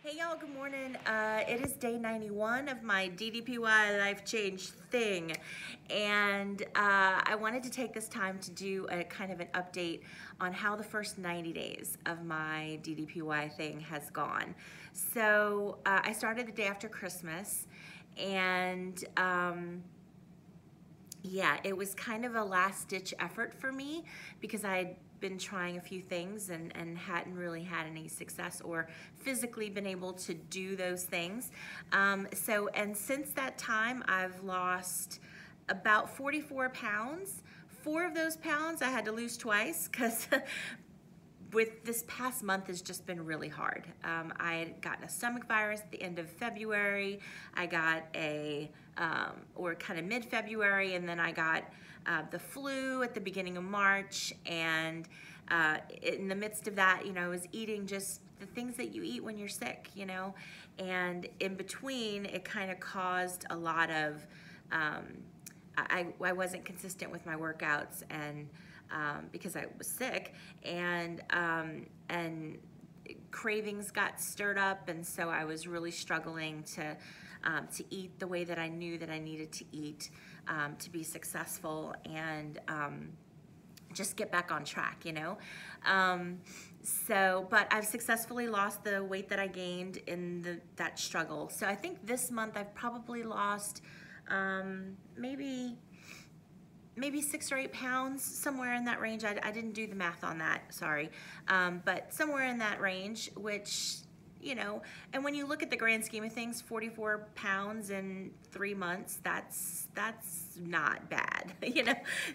Hey y'all, good morning. It is day 91 of my DDPY Life Change thing. And I wanted to take this time to do a kind of an update on how the first 90 days of my DDPY thing has gone. So I started the day after Christmas, and yeah, it was kind of a last ditch effort for me because I had been trying a few things and hadn't really had any success or physically been able to do those things. And since that time, I've lost about 44 pounds. 4 of those pounds I had to lose twice because with this past month has just been really hard. I had gotten a stomach virus at the end of February. I got or kind of mid-February, and then I got the flu at the beginning of March. And in the midst of that, I was eating just the things that you eat when you're sick, and in between, it kind of caused a lot of, I wasn't consistent with my workouts, and because I was sick, and cravings got stirred up, and so I was really struggling to eat the way that I knew that I needed to eat to be successful and just get back on track, but I've successfully lost the weight that I gained in that struggle. So I think this month I've probably lost maybe 6 or 8 pounds, somewhere in that range. I didn't do the math on that, sorry. But somewhere in that range, which, and when you look at the grand scheme of things, 44 pounds in 3 months, that's not bad,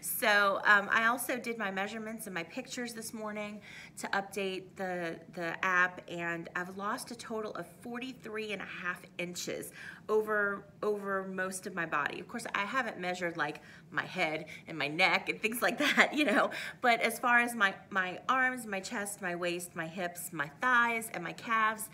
So I also did my measurements and my pictures this morning to update the app, and I've lost a total of 43.5 inches over most of my body. Of course, I haven't measured like my head and my neck and things like that, but as far as my arms, my chest, my waist, my hips, my thighs, and my calves,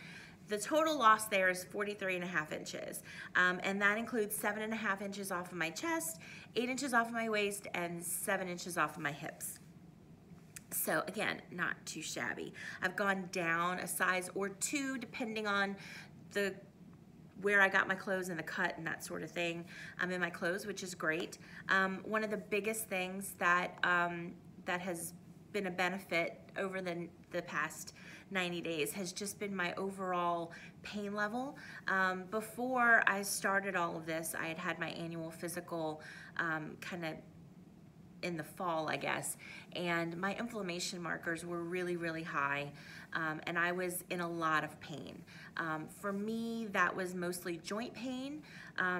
the total loss there is 43.5 inches. And that includes 7.5 inches off of my chest, 8 inches off of my waist, and 7 inches off of my hips. So again, not too shabby. I've gone down a size or 2 depending on where I got my clothes and the cut and that sort of thing. I'm in my clothes, which is great. One of the biggest things that has been a benefit over the past 90 days has just been my overall pain level. Before I started all of this, I had my annual physical kind of in the fall, I guess, and my inflammation markers were really, really high, and I was in a lot of pain. For me, that was mostly joint pain,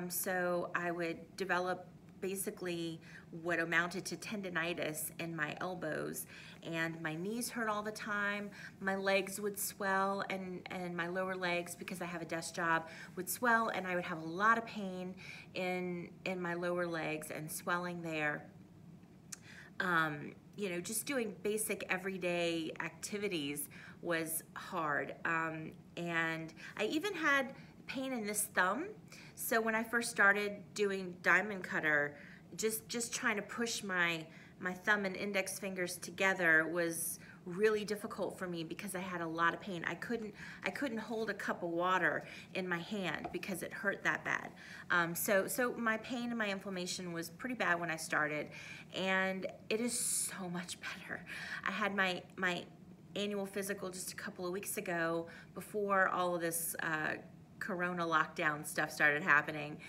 so I would develop basically what amounted to tendinitis in my elbows, and my knees hurt all the time. My legs would swell, and my lower legs, because I have a desk job, would swell, and I would have a lot of pain in my lower legs and swelling there. Just doing basic everyday activities was hard. And I even had pain in this thumb. So when I first started doing diamond cutter, just trying to push my thumb and index fingers together was really difficult for me because I had a lot of pain. I couldn't hold a cup of water in my hand because it hurt that bad. So my pain and my inflammation was pretty bad when I started, and it is so much better. I had my annual physical just a couple of weeks ago before all of this Corona lockdown stuff started happening,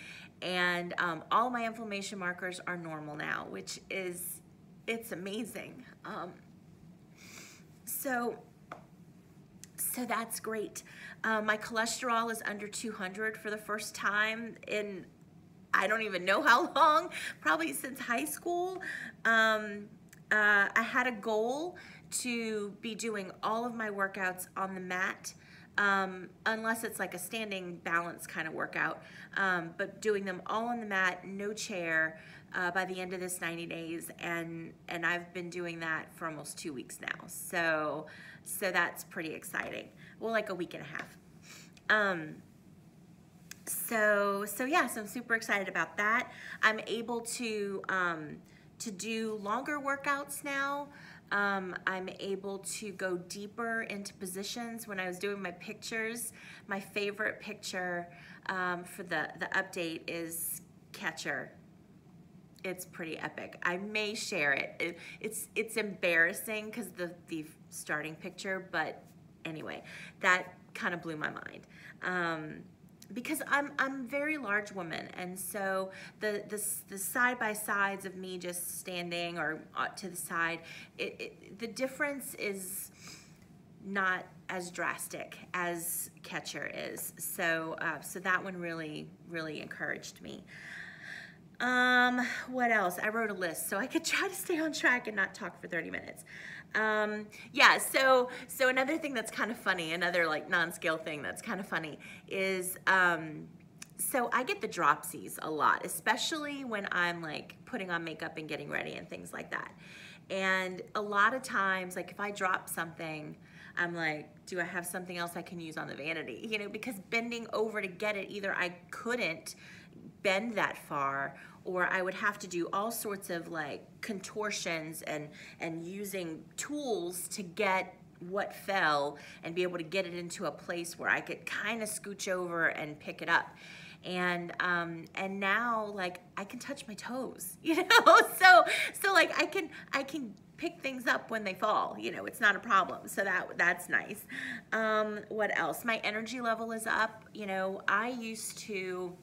and all my inflammation markers are normal now, which it's amazing. So that's great. My cholesterol is under 200 for the first time in I don't even know how long, probably since high school. I had a goal to be doing all of my workouts on the mat, unless it's like a standing balance kind of workout, but doing them all on the mat, no chair, by the end of this 90 days, and I've been doing that for almost 2 weeks now. So that's pretty exciting. Well, like a week and a half. So I'm super excited about that. I'm able to do longer workouts now. I'm able to go deeper into positions. When I was doing my pictures, my favorite picture for the update is catcher. It's pretty epic. I may share it. It's embarrassing because the starting picture, but anyway, that kind of blew my mind. Because I'm a very large woman, and so the side by sides of me just standing or to the side, the difference is not as drastic as catcher is. So so that one really encouraged me. What else? I wrote a list so I could try to stay on track and not talk for 30 minutes. Yeah, so another thing that's kind of funny, another like non-scale thing that's kind of funny is, so I get the dropsies a lot, especially when I'm like putting on makeup and getting ready and things like that. And a lot of times, like if I drop something, I'm like, do I have something else I can use on the vanity? You know, because bending over to get it, either I couldn't bend that far, or I would have to do all sorts of like contortions and using tools to get what fell and be able to get it into a place where I could kind of scooch over and pick it up. And now like I can touch my toes, you know, so like I can pick things up when they fall, you know, it's not a problem. So that's nice. What else? My energy level is up. You know, I used to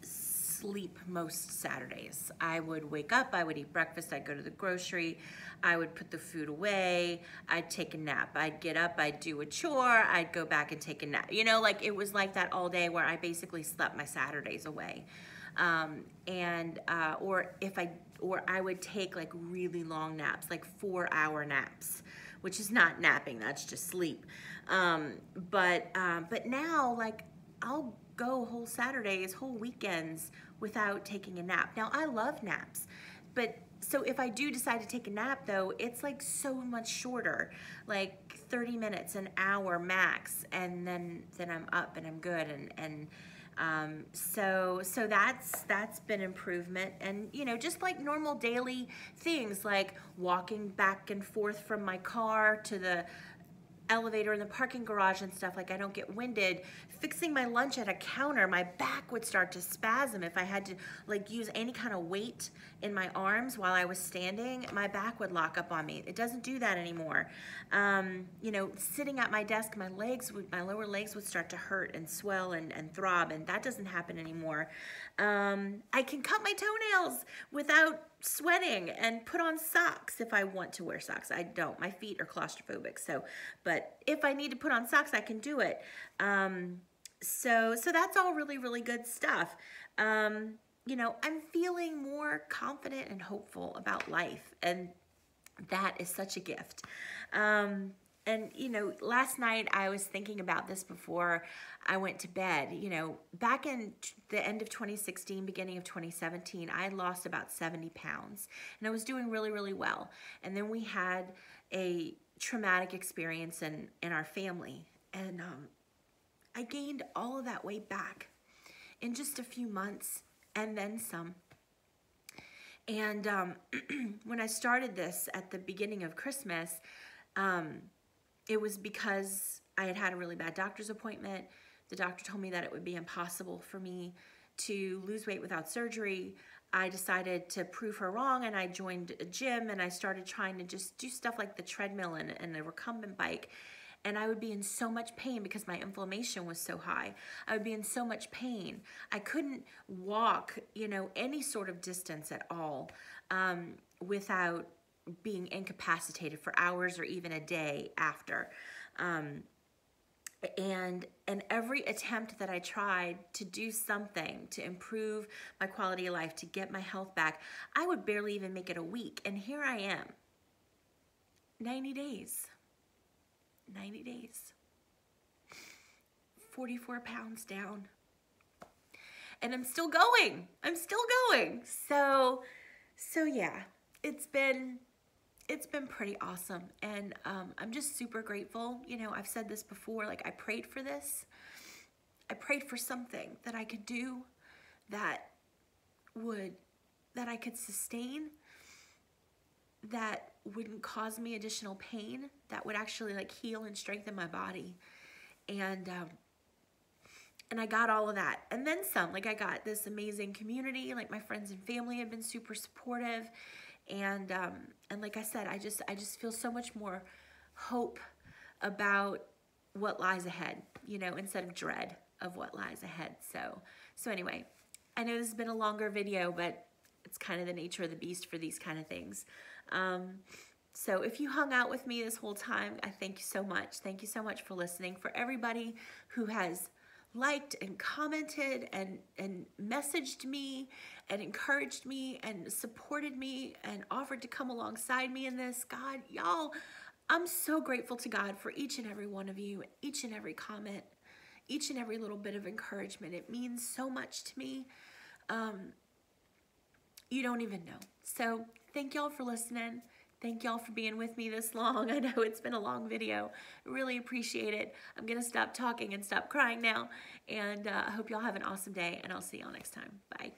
sleep most Saturdays. I would wake up, I would eat breakfast, I'd go to the grocery, I would put the food away, I'd take a nap, I'd get up, I'd do a chore, I'd go back and take a nap. You know, like it was like that all day where I basically slept my Saturdays away. Or I would take like really long naps, like 4-hour naps, which is not napping, that's just sleep. But now like I'll go whole Saturdays, whole weekends without taking a nap. Now I love naps, but so if I do decide to take a nap though, it's like so much shorter, like 30 minutes, an hour max, and then I'm up and I'm good, so that's been improvement. And you know, just like normal daily things like walking back and forth from my car to the elevator in the parking garage and stuff, like I don't get winded. Fixing my lunch at a counter, my back would start to spasm if I had to like use any kind of weight in my arms while I was standing. My back would lock up on me. It doesn't do that anymore. You know, sitting at my desk, my lower legs would start to hurt and swell and throb, and that doesn't happen anymore. I can cut my toenails without sweating and put on socks if I want to wear socks. I don't. My feet are claustrophobic, so, but if I need to put on socks, I can do it. So that's all really good stuff. You know, I'm feeling more confident and hopeful about life, and that is such a gift. And, you know, last night I was thinking about this before I went to bed. You know, back in the end of 2016, beginning of 2017, I had lost about 70 pounds, and I was doing really well. And then we had a traumatic experience in our family, and I gained all of that weight back in just a few months, and then some. And when I started this at the beginning of Christmas, it was because I had had a really bad doctor's appointment. The doctor told me that it would be impossible for me to lose weight without surgery. I decided to prove her wrong, and I joined a gym, and I started trying to just do stuff like the treadmill and a recumbent bike. And I would be in so much pain because my inflammation was so high. I would be in so much pain. I couldn't walk, you know, any sort of distance at all without being incapacitated for hours or even a day after. And every attempt that I tried to do something to improve my quality of life, to get my health back, I would barely even make it a week. And here I am, 90 days. 90 days, 44 pounds down, and I'm still going. So yeah, it's been pretty awesome, and I'm just super grateful. You know, I've said this before, like I prayed for this. I prayed for something that I could do that I could sustain, that wouldn't cause me additional pain, that would actually like heal and strengthen my body. And I got all of that, and then some. Like, I got this amazing community. Like, my friends and family have been super supportive, and like I said, I just feel so much more hope about what lies ahead, you know, instead of dread of what lies ahead. So anyway, I know this has been a longer video, but it's kind of the nature of the beast for these kind of things. So if you hung out with me this whole time, I thank you so much. Thank you so much for listening. For everybody who has liked and commented and messaged me and encouraged me and supported me and offered to come alongside me in this, God, y'all, I'm so grateful to God for each and every one of you, each and every comment, each and every little bit of encouragement. It means so much to me. You don't even know. So thank y'all for listening. Thank y'all for being with me this long. I know it's been a long video. I really appreciate it. I'm going to stop talking and stop crying now. And I hope y'all have an awesome day, and I'll see y'all next time. Bye.